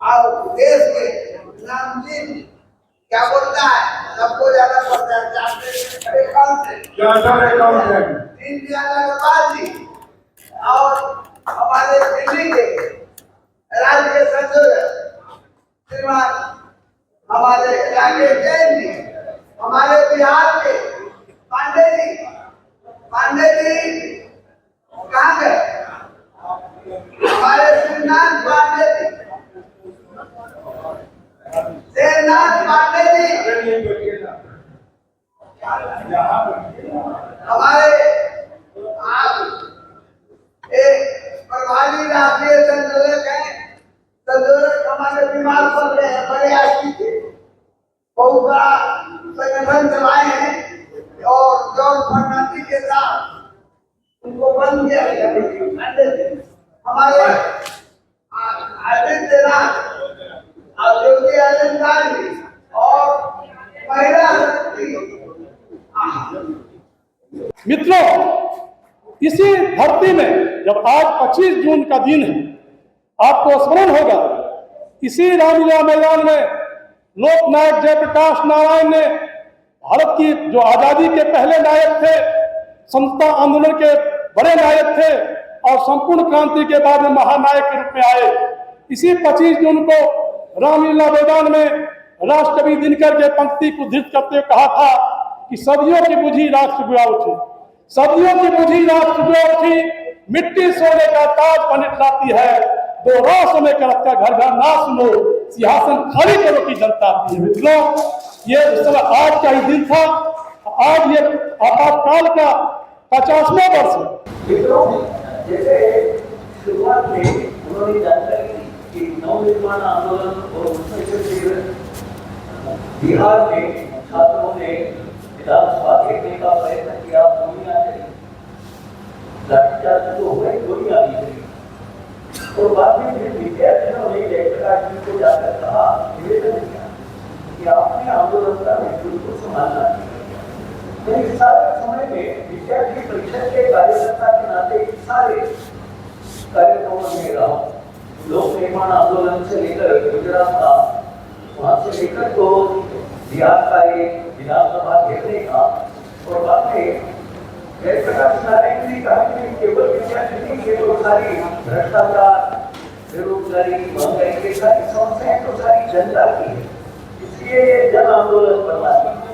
और देश के नामचीन क्या बोलता है, सबको ज्यादा पता है, चार्टर्ड अकाउंटेंट इंडिया जी और हमारे दिल्ली के राज्य के संयोजक श्रीमान हमारे राकेश जैन जी, हमारे बिहार के पांडे जी कहाँ गए, हमारे श्रीनाथ पांडे जी, हमारे आप एक प्रभारी राष्ट्रीय संयोजक हैं, संयोजक हमारे बीमार पड़ रहे हैं, बड़े आदमी थे, बहुत बड़ा संगठन चलाए हैं और जॉर्ज फर्नांडिस के साथ उनको बंद किया गया। हमारे आदित्यनाथ और योगी आदित्यनाथ जी और महिला मित्रों, इसी धरती में जब आज 25 जून का दिन है, आपको स्मरण होगा इसी रामलीला मैदान में लोकनायक जयप्रकाश नारायण ने भारत की जो आजादी के पहले नायक थे, समता आंदोलन के बड़े नायक थे और संपूर्ण क्रांति के बाद में महानायक के रूप में आए। इसी 25 जून को रामलीला मैदान में राष्ट्रकवि दिनकर के पंक्ति को उद्धृत करते हुए कहा था कि सदियों की बुझी राष्ट्र जुआ उठी, सदियों की बुझी राष्ट्र जुआ उठी, मिट्टी सोने का ताज पंडित लाती है, दो राष्ट्र में कर घर घर ना सुनो, सिंहासन खाली करो की जनता आती है। मित्रों, ये आज का ही दिन था, आज ये आपातकाल का 50वां वर्ष है। मित्रों, जैसे शुरुआत में उन्होंने जानकारी दी कि नवनिर्माण आंदोलन और उसमें बिहार में छात्रों ने विधानसभा घेरने का प्रयत्न किया, गोलियां चली, लाठीचार्ज तो हुए, गोलियां भी चली और बाद में फिर विद्यार्थियों ने जयप्रकाश जी को जाकर कहा, निवेदन किया कि आपने आंदोलन का नेतृत्व संभालना चाहिए। इस सारे समय में विद्यार्थी परिषद के कार्यकर्ता के नाते सारे कार्यक्रमों में रहा, लोक निर्माण आंदोलन से लेकर गुजरात का, वहां से लेकर तो बिहार का एक विधानसभा घेरने का और बाद में जयप्रकाश नारायण ने कहा कि केवल विद्यार्थी नहीं, ये तो सारी भ्रष्टाचार, बेरोजगारी, महंगाई के सारी समस्याएं तो सारी जनता की है, इसलिए ये जन आंदोलन करना चाहिए।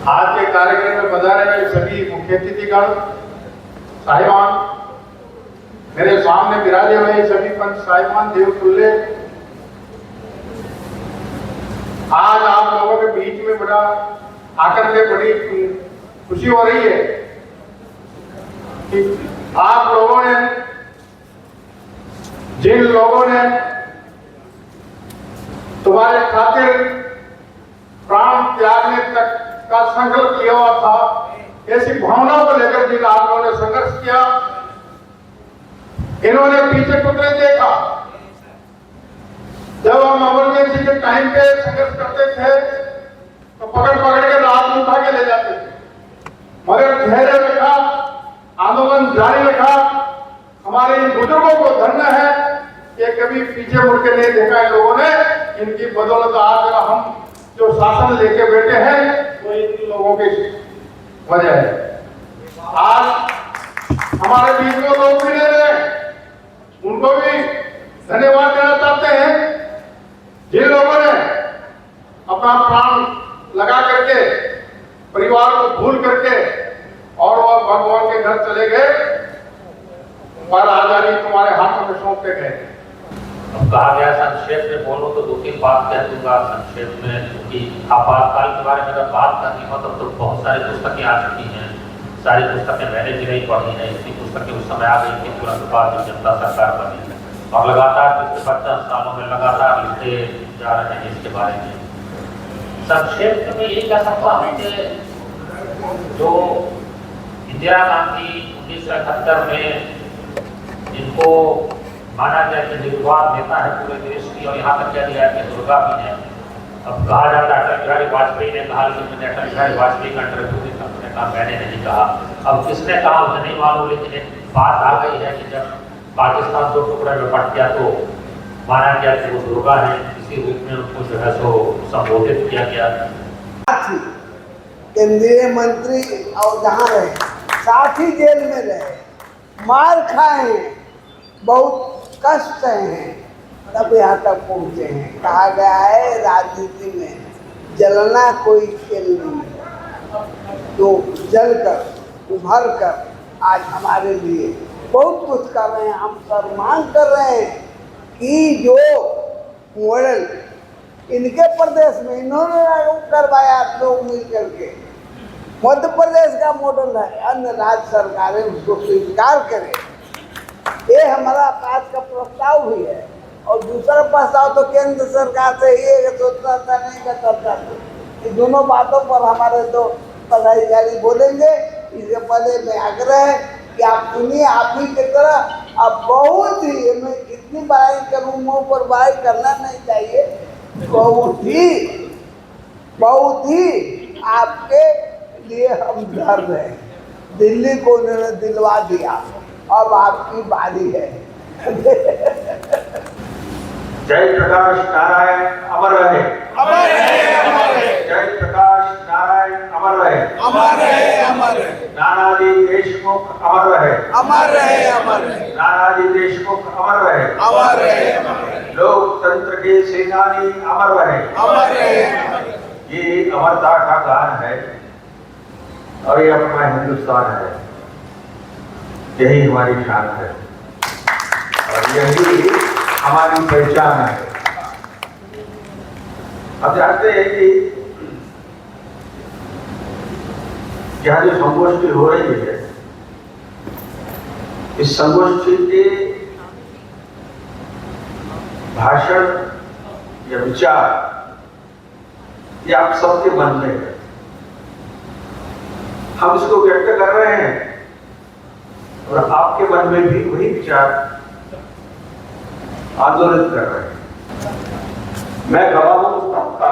आज के कार्यक्रम में पधारे हुए सभी मुख्य अतिथिगण, साहिबान, मेरे सामने विराजे हुए सभी पंच साहिबान, देवतुल्य, आज आप लोगों के बीच में बड़ा आकर के बड़ी खुशी हो रही है कि आप लोगों ने, जिन लोगों ने तुम्हारे खातिर प्राण त्यागने तक का संकल्प लिया हुआ था, ऐसी भावना को लेकर जिन आप लोगों ने संघर्ष किया, इन्होंने पीछे कुछ नहीं देखा। जब हम इमरजेंसी के टाइम पे संघर्ष करते थे तो पकड़ के रात में उठा के ले जाते थे, मगर धैर्य रखा, आंदोलन जारी रखा। हमारे इन बुजुर्गों को धन्य है कि कभी पीछे मुड़ के नहीं देखा इन लोगों ने, इनकी बदौलत आज हम जो शासन लेके बैठे हैं वो इन लोगों की वजह है। आज हमारे बीच में लोग भी रह रहे, उनको भी धन्यवाद देना चाहते हैं, जिन लोगों ने अपना प्राण लगा करके, परिवार को भूल करके और वह भगवान के घर चले गए पर आजादी तुम्हारे हाथों में सौंपते गए। अब कहा गया संक्षेप में बोलो तो 2-3 बात कह दूंगा संक्षेप में, क्योंकि आपातकाल के बारे में अगर बात करनी हो तो बहुत सारी पुस्तकें आ चुकी हैं, सारी पुस्तकें मैंने भी नहीं पढ़ी हैं, इतनी पुस्तकें उस समय आ गई थी तुरंत बाद जब जनता सरकार बनी है। और लगातार पिछले 50 सालों में लगातार लिखते जा रहे हैं इसके बारे में। संक्षेप में ये कह सकता हूँ कि जो इंदिरा गांधी 1971 में जिनको माना गया कि निर्विवाद नेता है पूरे देश की, और यहाँ तक कह दिया कि दुर्गा भी है। अब कहा जाता है अटल बिहारी वाजपेयी ने कहा, लेकिन मैंने अटल बिहारी वाजपेयी का इंटरव्यू भी कहा, मैंने नहीं कहा। अब किसने कहा मुझे नहीं मालूम, लेकिन एक बात आ गई है कि जब पाकिस्तान 2 टुकड़े में बट गया तो माना गया कि वो दुर्गा है, इसी रूप में उनको जो है सो संबोधित किया गया। केंद्रीय मंत्री और जहाँ रहे, साथ ही जेल में रहे, मार खाए हैं, बहुत कष्ट हैं, तब यहाँ तक पहुँचे हैं। कहा गया है राजनीति में जलना कोई खेल नहीं है, तो जलकर उभर कर आज हमारे लिए बहुत कुछ कर रहे हैं। हम सब मांग कर रहे हैं कि जो मॉडल इनके प्रदेश में इन्होंने लागू करवाया लोग मिल करके, मध्य प्रदेश का मॉडल है, अन्य राज्य सरकारें उसको स्वीकार करें। ये हमारा पास का प्रस्ताव भी है। और दूसरा प्रस्ताव तो केंद्र सरकार से ये सोचता था नहीं करता था। ये दोनों बातों पर हमारे तो पदाधिकारी बोलेंगे। इससे पहले मैं आग्रह है कि आप सुनिए, आप ही की तरह आप बहुत ही, मैं कितनी बड़ाई करूँ, मुँह पर बड़ाई करना नहीं चाहिए, बहुत ही आपके लिए हम दर्द हैं। दिल्ली को उन्होंने दिलवा दिया, अब आपकी बारी है। जय प्रकाश नारायण अमर रहे, अमर रहे, अमर रहे। जय प्रकाश नारायण अमर रहे, अमर रहे, अमर रहे। नानाजी देशमुख अमर रहे, अमर रहे, अमर रहे। नानाजी देशमुख अमर रहे, अमर रहे, अमर रहे। लोकतंत्र के सेनानी अमर रहे, अमर रहे, अमर रहे। ये अमरता का गान है और ये अपना हिंदुस्तान है। यही हमारी शान है और यही हमारी पहचान है। अब जानते हैं कि यहाँ जो संगोष्ठी हो रही है, इस संगोष्ठी के भाषण या विचार ये आप सबके मन में है। हम इसको व्यक्त कर रहे हैं और आपके मन में भी वही विचार आंदोलित कर रहे हैं। मैं गवाह हूं उस बात का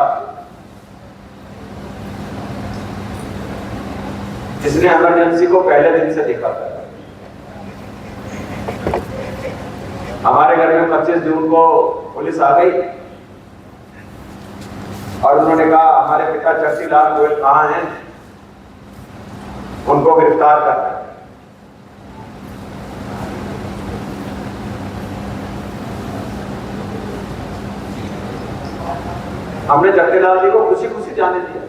जिसने इमरजेंसी को पहले दिन से देखा था। हमारे घर में 25 जून को पुलिस आ गई और उन्होंने कहा हमारे पिता चर्चीलाल गोयल कहाँ हैं, उनको गिरफ्तार करना है। हमने चर्चीलाल जी को खुशी खुशी जाने दिया,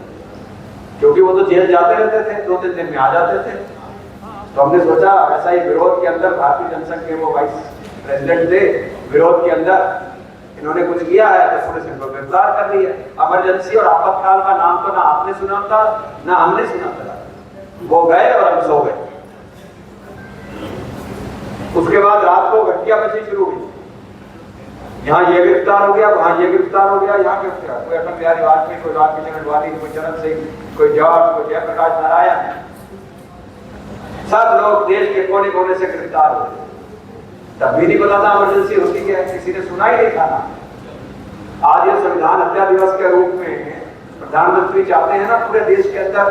क्योंकि वो तो जेल जाते रहते थे, 2-3 दिन में आ जाते थे। तो हमने सोचा ऐसा ही विरोध के अंदर भारतीय जनसंघ के वो वाइस प्रेसिडेंट थे, विरोध के अंदर इन्होंने कुछ किया है तो पुलिस इनको गिरफ्तार कर ली है। इमरजेंसी और आपातकाल का नाम तो ना आपने सुना था ना हमने सुना था। वो गए और हम सो गए। उसके बाद रात को घंटियां शुरू हुई, यहाँ ये गिरफ्तार हो गया, वहां ये गिरफ्तार हो गया, यहाँ गिरफ्तार, कोई अटल बिहारी वाजपेयी, कोई राज किशन अडवाणी, कोई चरण सिंह, कोई जॉर्ज, कोई जयप्रकाश नारायण, सब लोग देश के कोने कोने से गिरफ्तार हो गए। तब भी नहीं पता था इमरजेंसी होती क्या है, किसी ने सुना ही नहीं था ना। आज ये संविधान हत्या दिवस के रूप में प्रधानमंत्री चाहते हैं ना पूरे देश के अंदर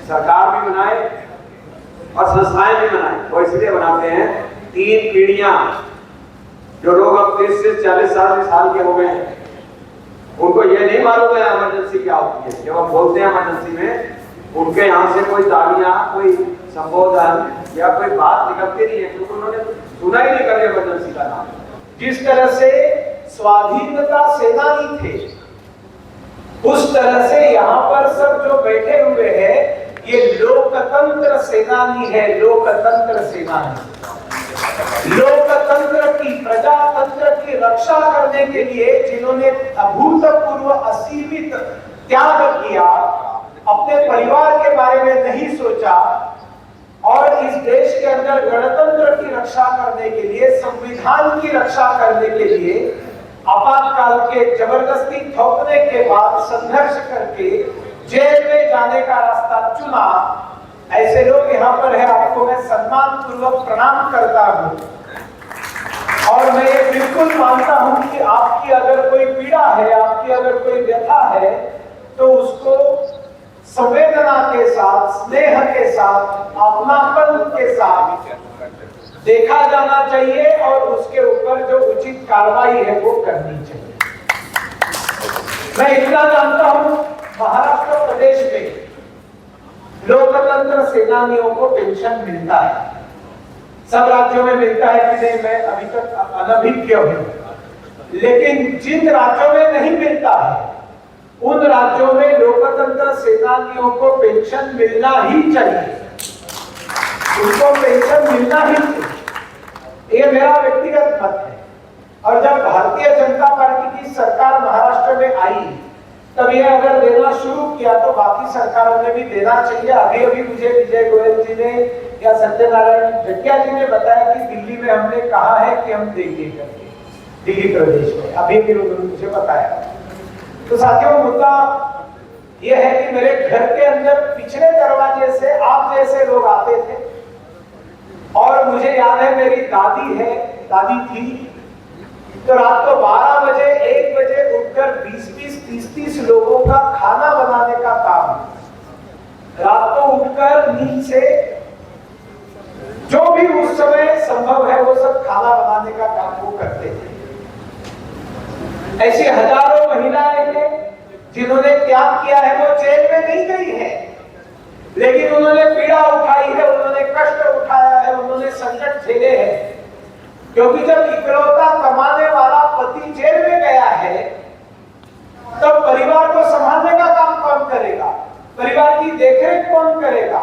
सरकार भी बनाए और संस्थाएं भी बनाए। वो इसलिए बनाते हैं 3 पीढ़ियां, जो लोग अब 30 से 40 साल के हो गए हैं, उनको ये नहीं मालूम है इमरजेंसी क्या होती है। जब हम बोलते हैं इमरजेंसी में, उनके यहाँ से कोई तालियां, कोई संबोधन या कोई बात निकलती नहीं है, क्योंकि उन्होंने सुना ही नहीं कभी इमरजेंसी का नाम। जिस तरह से स्वाधीनता सेनानी थे, उस तरह से यहाँ पर सब जो बैठे हुए हैं ये लोकतंत्र सेनानी है। लोकतंत्र सेनानी लोकतंत्र की, प्रजातंत्र की रक्षा करने के लिए जिन्होंने अभूतपूर्व असीमित त्याग किया, अपने परिवार के बारे में नहीं सोचा और इस देश के अंदर गणतंत्र की रक्षा करने के लिए, संविधान की रक्षा करने के लिए आपातकाल के जबरदस्ती थोपने के बाद संघर्ष करके जेल में जाने का रास्ता चुना, ऐसे लोग यहाँ पर है, आपको मैं सम्मान पूर्वक प्रणाम करता हूँ। और मैं ये बिल्कुल मानता हूँ कि आपकी अगर कोई पीड़ा है, आपकी अगर कोई व्यथा है, तो उसको संवेदना के साथ, स्नेह के साथ, अपनापन के साथ देखा जाना चाहिए और उसके ऊपर जो उचित कार्रवाई है वो करनी चाहिए। मैं इतना जानता हूं, महाराष्ट्र प्रदेश में लोकतंत्र सेनानियों को पेंशन मिलता है। सब राज्यों में मिलता है कि नहीं, मैं अभी तक अनभिज्ञ हूं, लेकिन जिन राज्यों में नहीं मिलता है उन राज्यों में लोकतंत्र सेनानियों को पेंशन मिलना ही चाहिए, उनको पेंशन मिलना ही चाहिए। ये मेरा व्यक्तिगत मत है। और जब भारतीय जनता पार्टी की सरकार महाराष्ट्र में आई, तब ये अगर देना शुरू किया तो बाकी सरकारों ने भी देना चाहिए। अभी अभी मुझे विजय गोयल जी ने या सत्यनारायण जटिया जी ने बताया कि दिल्ली में हमने कहा है कि हम देंगे करके, दिल्ली प्रदेश में अभी भी उन्होंने मुझे बताया। तो साथियों, मुद्दा यह है कि मेरे घर के अंदर पिछले दरवाजे से आप जैसे लोग आते थे, और मुझे याद है मेरी दादी थी, तो रात को 12 बजे 1 बजे उठकर 20-20, 30-30 लोगों का खाना बनाने का काम, रात को उठकर नींद से जो भी उस समय संभव है वो सब खाना बनाने का काम वो करते थे। ऐसी हजारों महिलाएं हैं जिन्होंने त्याग किया है, वो जेल में नहीं गई है, लेकिन उन्होंने पीड़ा उठाई है, उन्होंने कष्ट उठाया है, उन्होंने संकट झेले हैं। क्योंकि जब इकलौता कमाने वाला पति जेल में गया है, तब परिवार को संभालने का काम कौन करेगा, परिवार की देखरेख कौन करेगा,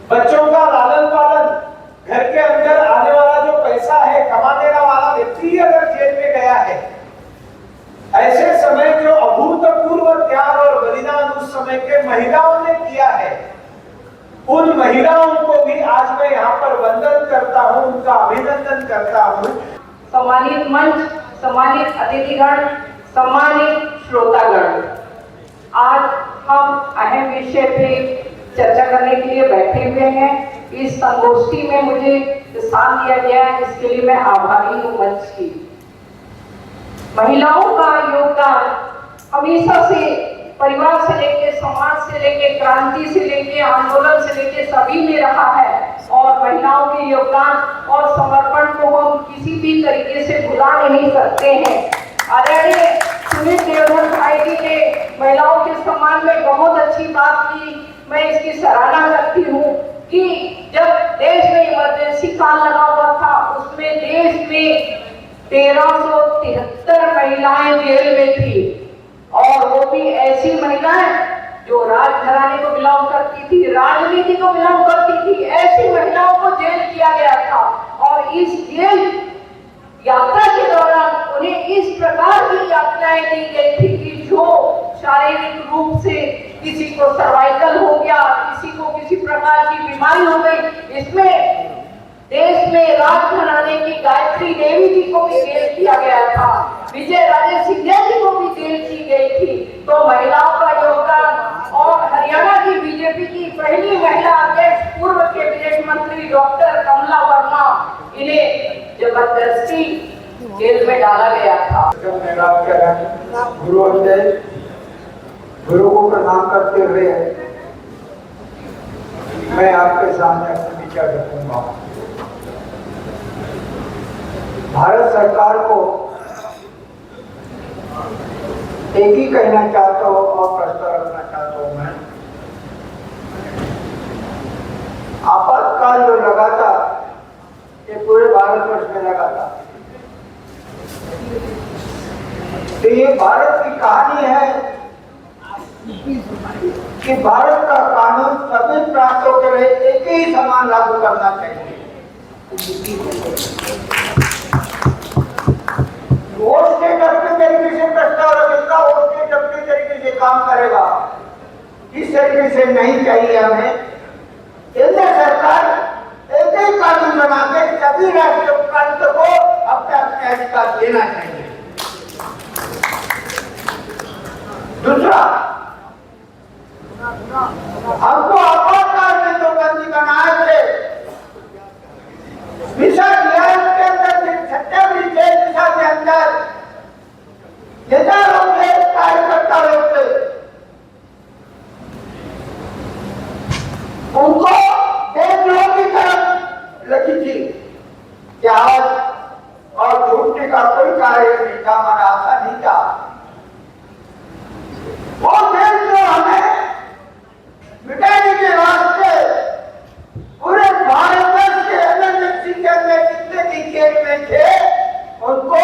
बच्चों का लालन पालन, घर के अंदर आने वाला जो पैसा है, कमाने वाला व्यक्ति अगर जेल में गया है, ऐसे समय जो अभूतपूर्व त्याग और बलिदान उस समय के महिलाओं ने किया है, उन महिलाओं को भी आज मैं यहाँ पर वंदन करता हूँ, उनका अभिनंदन करता हूँ। सम्मानित मंच, सम्मानित अतिथिगण, सम्मानित श्रोतागण, आज हम अहम विषय पे चर्चा करने के लिए बैठे हुए हैं। इस संगोष्ठी में मुझे स्थान दिया गया है, इसके लिए मैं आभारी हूँ मंच की। महिलाओं का योगदान हमेशा से परिवार से लेके, समाज से लेके, क्रांति से लेके, आंदोलन से लेके सभी में रहा है, और महिलाओं के योगदान और समर्पण को हम किसी भी तरीके से भुला नहीं सकते हैं। आदरणीय सुमित देवधर भाई जी ने महिलाओं के सम्मान में बहुत अच्छी बात की, मैं इसकी सराहना करती हूँ कि जब देश में इमरजेंसी काल लगा हुआ था, उसमें देश में 1373 महिलाएं जेल में थी, और वो भी ऐसी महिलाएं जो राजघराने को बिलोंग करती थी, राजनीति को बिलोंग करती थी। ऐसी महिलाओं को जेल किया गया था, और इस जेल यात्रा के दौरान उन्हें इस प्रकार की यात्राएं दी गई थी कि जो शारीरिक रूप से किसी को सर्वाइकल हो गया, किसी को किसी प्रकार की बीमारी हो गई, इसमें देश में राजघराने की गायत्री देवी जी को भी जेल किया गया था, विजय राजे सिंधिया जी को भी जेल की गई थी। तो महिलाओं का योगदान, और हरियाणा की बीजेपी की पहली महिला अध्यक्ष पूर्व कैबिनेट मंत्री डॉक्टर कमला वर्मा, इन्हें जबरदस्ती जेल में डाला गया था। गुरु को प्रणाम करते हुए मैं आपके सामने अपने विचार रखूंगा। भारत सरकार को एक ही कहना चाहता हूँ और प्रस्ताव रखना चाहता हूँ मैं। आपातकाल जो लगा था, ये पूरे भारतवर्ष में लगा था, तो ये भारत की कहानी है कि भारत का कानून सभी प्रांतों के लिए एक ही समान लागू करना चाहिए। वो स्टेट अपने तरीके से प्रस्ताव रखेगा, वो स्टेट अपने तरीके से काम करेगा। इस तरीके से नहीं चाहिए हमें। केंद्र सरकार दूसरा, हमको आपातकाल में जो बंदी बनाए थे, दिशा न्याय के अंदर, छत्तीसगढ़ के दिशा के अंदर नेता लोग थे, कार्यकर्ता लोग थे, उनको देशद्रोह की तरफ लगी थी कि आज और छूटने का कोई कार्य नहीं था, हमारा आशा नहीं था। वो देशद्रोह हमें मिटाने के वास्ते पूरे भारतवर्ष के एमरजेंसी के अंदर जितने भी जेल में थे उनको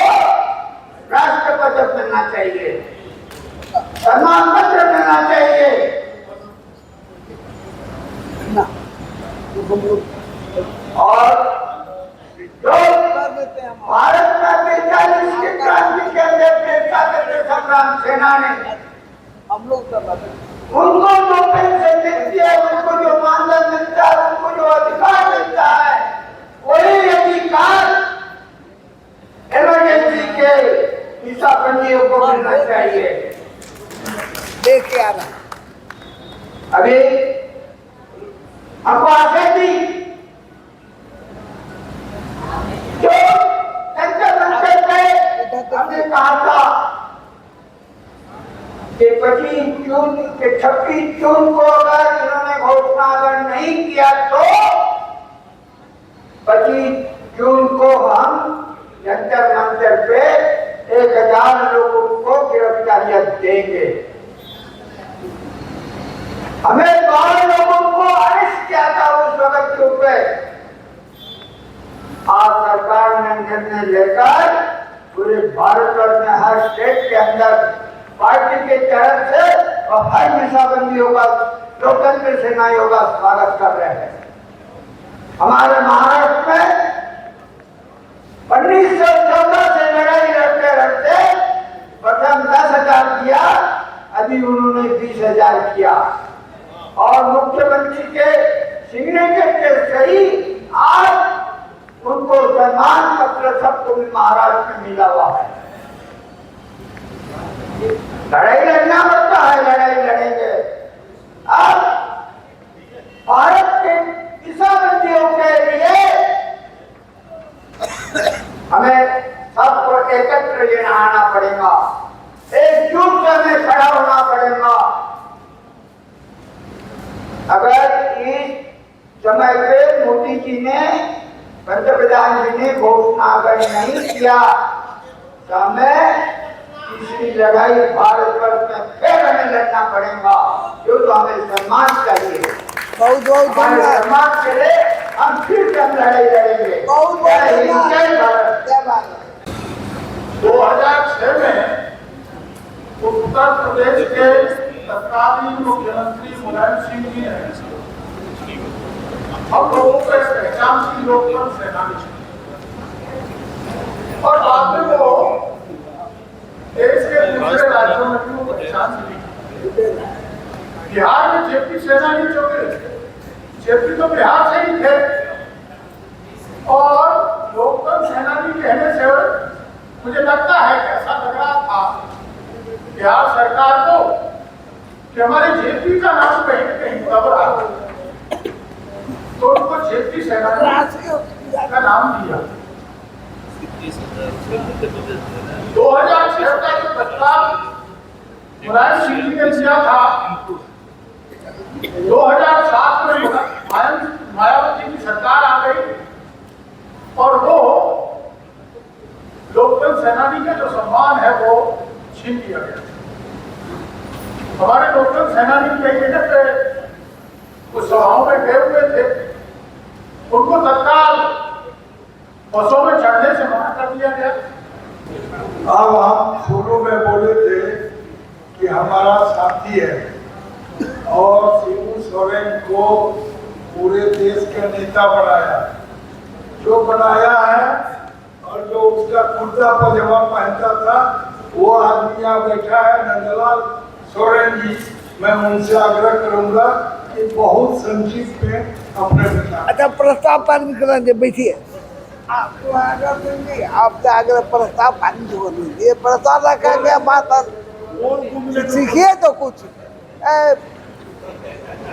राष्ट्रपति पदक मिलना चाहिए, सम्मान पत्र मिलना चाहिए। और जो भारत में 45 की क्रांति के अंदर स्वतंत्रता संग्राम सेनानी उनको जो पेंशन मिलती है, उनको जो मानधन मिलता है, उनको जो अधिकार मिलता है, वही अधिकार इमरजेंसी के हिस्साबंदियों को मिलना चाहिए। देखिए आ रहा अभी हमको आशा थी जो संसद मंच पे हमने कहा था कि 25 जून के 26 जून को अगर इन्होंने घोषणा अगर नहीं किया तो 25 जून को हम जंतर मंतर पे 1000 लोगों को गिरफ्तारियां देंगे। हमें 12 लोगों को अरेस्ट किया था उस वक्त के ऊपर। आज सरकार ने निर्णय लेकर पूरे भारतवर्ष में हर स्टेट के अंदर पार्टी के तरफ से और हर निशाबंदियों का लोकतंत्र सेनानियों का स्वागत कर रहे हैं। हमारे महाराष्ट्र में 1914 से लड़ाई लड़ते लड़ते प्रथम 10,000 किया, अभी उन्होंने 20,000 किया और मुख्यमंत्री के सिग्नेचर के सही आज उनको सम्मान पत्र सबको महाराष्ट्र में मिला हुआ है। लड़ाई लड़ना पड़ता है, लड़ाई लड़ेंगे। अब भारत के दिशाबंदियों के लिए हमें सबको एकत्र लेना आना पड़ेगा, एकजुट से हमें खड़ा होना पड़ेगा। अगर इस समय पे मोदी जी ने, पंतप्रधान जी ने घोषणा अगर नहीं किया तो हमें तीसरी लड़ाई भारतवर्ष में फिर हमें लड़ना पड़ेगा, जो तो हमें सम्मान चाहिए। बहुत बहुत सम्मान के लिए हम फिर से हम लड़ाई लड़ेंगे। बहुत बहुत 2006 में उत्तर प्रदेश के तत्कालीन मुख्यमंत्री मुलायम सिंह जी ने हम लोगों को पहचान की लोकतंत्र सेनानी और बाद में वो देश के दूसरे राज्यों में भी वो पहचान मिली। बिहार में जेपी सेनानी जो जेपी तो बिहार से ही थे और लोकतंत्र सेनानी कहने से मुझे लगता है कि ऐसा लग रहा था बिहार सरकार को कि हमारे जेपी का नाम कहीं न कहीं दब रहा है, तो उनको जेपी सेनानी का नाम दिया। 2006 का जो प्रस्ताव मुलायम सिंह जी ने दिया था, 2007 में मायावती की सरकार आ गई और वो लोकतंत्र सेनानी का जो सम्मान है वो छीन लिया गया। हमारे लोकतंत्र सेनानी कई जगह पे कुछ सभाओं में गए हुए थे, उनको तत्काल बसों में चढ़ने से मना कर दिया गया। अब हम शुरू में बोले थे कि हमारा साथी है और शिबू सोरेन को पूरे देश का नेता बनाया, जो बनाया है और जो उसका कुर्ता पजामा पहनता था वो आदमी यहाँ बैठा है, नंदलाल सोरेन जी। मैं उनसे आग्रह करूंगा कि बहुत संक्षिप्त में अपने विचार। अच्छा, प्रस्ताव पारित करेंगे, बैठिए। आपको आग्रह देंगे, आपसे आग्रह प्रस्ताव पारित हो दीजिए। प्रस्ताव रखा गया बात सीखिए तो कुछ।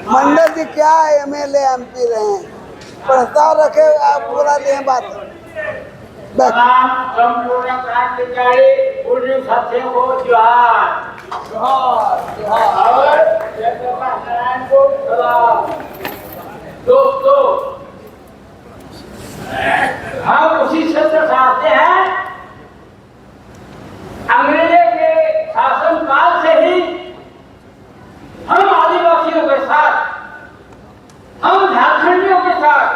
मंडल जी क्या MLA MP रहे हैं, प्रस्ताव रखे आप पूरा लें बात। बस। तमाम संपूर्ण क्रांतिकारी पूर्व साथियों को जोहार। और जयप्रकाश नारायण को सलाम। दोस्तों, हम उसी क्षेत्र से आते हैं। अंग्रेजों के शासन काल से ही हम आदिवासियों के साथ, हम झारखंडियों के साथ,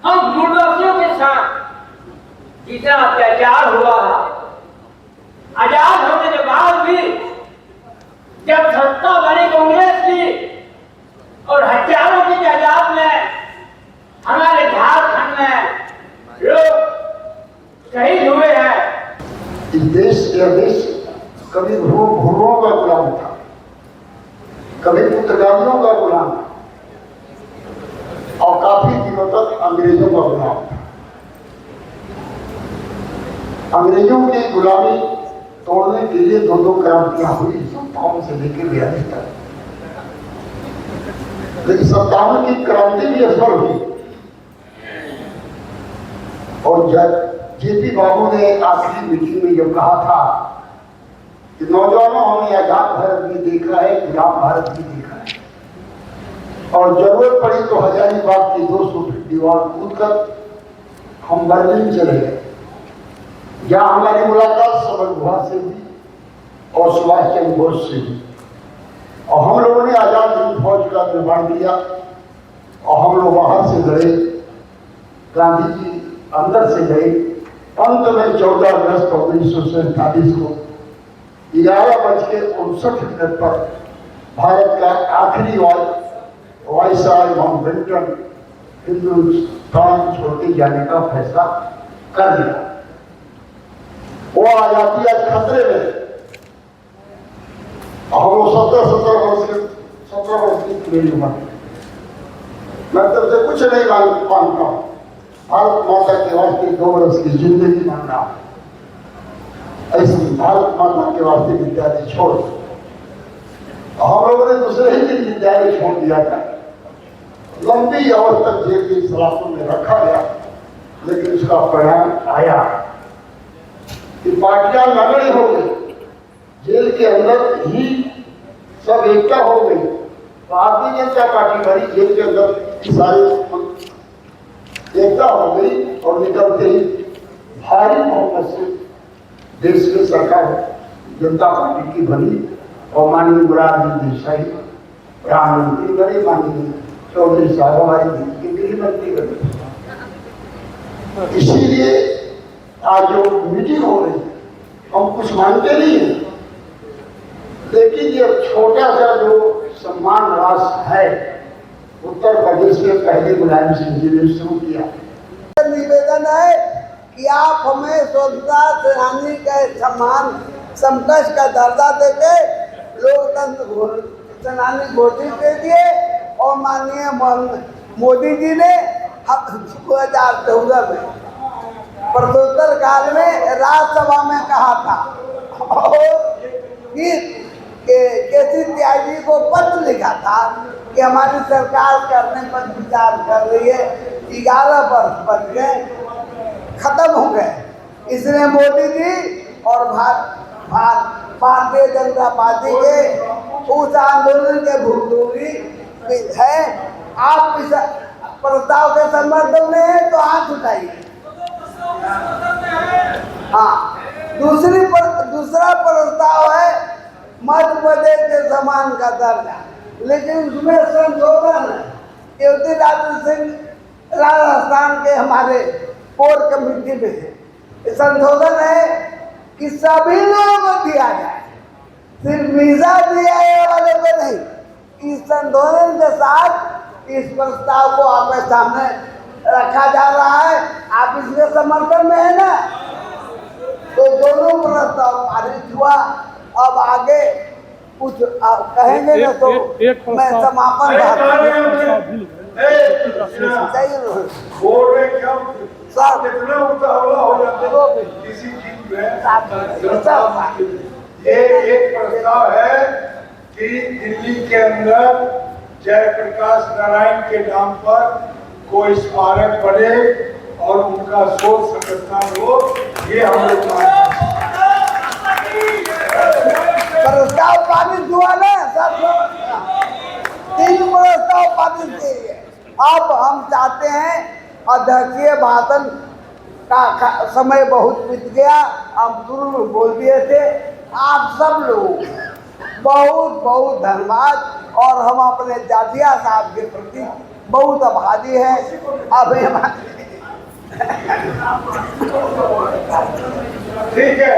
हम मूलवासियों के साथ जितना अत्याचार हुआ, आजाद होने के बाद भी जब सत्ता बनी कांग्रेस की और हत्यारों की तादाद में हमारे झारखंड में लोग शहीद हुए हैं। इस देश यह देश कभी भूरों का गुलाम था, कभी पुर्तगालियों का गुलाम था और काफी दिनों तक अंग्रेजों का गुलाम था। अंग्रेजों की गुलामी तोड़ने के लिए दो क्रांतियां हुई 57 से लेकर 42 तक। लेकिन 57 की क्रांति भी असफल हुई और जब JP बाबू ने आखिरी मीटिंग में जब कहा था कि नौजवानों, हमने आजाद भारत भी देखा है, गुलाम भारत भी देखा है और जरूरत पड़ी तो हजारीबाग की 200 फीट दीवार कूदकर हम बर्लिन चले गए, जहाँ हमारी मुलाकात समर गुहा से हुई और सुभाष चंद्र बोस से हुई और हम लोगों ने आजाद हिंद फौज का निर्माण किया और हम लोग बाहर से लड़े, गांधी जी अंदर से गए। अंत में 14 अगस्त 1947 को 11:59 पर भारत का आखिरी वायसराय माउंटबेटन हिंदुस्तान छोड़ के जाने का फैसला कर दिया। वो आजादी आज खतरे में। हम लोग 17 वर्ष की मेरी उम्र, मैं तब से कुछ नहीं मानता हूँ। भारत माता के वास्ते 2 वर्ष की जिंदगी मांगना, ऐसी भारत माता के वास्ते विद्यालय छोड़। हम लोगों ने दूसरे ही दिन विद्यालय छोड़ दिया था। लंबी अवधि तक जेल की सलाखों में रखा गया, लेकिन उसका परिणाम आया कि पार्टियां नगड़ी हो गई, जेल के अंदर ही सब एकता हो गई। भारतीय जनता पार्टी भरी जेल के अंदर सारे एकता हो गई और निकलते ही भारी बहुमत से देश में सरकार जनता पार्टी की बनी और माननीय मोरारजी देसाई प्रधानमंत्री बने, माननीय चौधरी साहब हमारी देश के गृह मंत्री बने। इसीलिए आज जो मीटिंग हो रही है, हम कुछ मानते नहीं है, लेकिन ये छोटा सा जो सम्मान राशि है, उत्तर प्रदेश में पहले मुलायम सिंह जी ने शुरू किया। निवेदन है कि आप हमें स्वतंत्रता सेनानी का सम्मान समकक्ष का दर्जा देके लोकतंत्र सेनानी घोषित कर दिए और माननीय मोदी जी ने 2014 में प्रश्नोत्तर काल में राज्यसभा में कहा था और केसी त्यागी को पत्र लिखा था कि हमारी सरकार करने पर विचार कर रही है। 11 वर्ष बच गए, खत्म हो गए। इसलिए मोदी जी और भारतीय जनता पार्टी के उस आंदोलन के भुगतानी है। आप इस प्रस्ताव के समर्थन में है तो हाथ उठाइए। हाँ, दूसरा प्रस्ताव है मध्य प्रदेश के समान का दर्जा, लेकिन उसमें संशोधन है। ज्योतिरादित्य सिंह राजस्थान के हमारे कोर कमेटी में है। संशोधन है कि सभी लोगों को दिया जाए, सिर्फ वीजा दिया वाले को नहीं। इस संशोधन के साथ इस प्रस्ताव को आपके सामने रखा जा रहा है। आप इसके समर्थन में है ना? तो दोनों प्रस्ताव पारित हुआ। अब आगे कुछ कहेंगे ना तो मैं समापन ये एक प्रस्ताव है कि दिल्ली के अंदर जयप्रकाश नारायण के नाम पर कोई स्मारक बने और उनका शोध संस्थान हो, ये हम लोग मानते हैं। प्रस्ताव पारित हुआ ना सब लोग, 3 प्रस्ताव पारित किए। अब हम चाहते हैं, अध्यक्षीय भाषण का समय बहुत बीत गया, हम शुरू में बोल दिए थे। आप सब लोग बहुत बहुत धन्यवाद, और हम अपने जातिया साहब के प्रति बहुत आभारी हैं। अब ठीक है।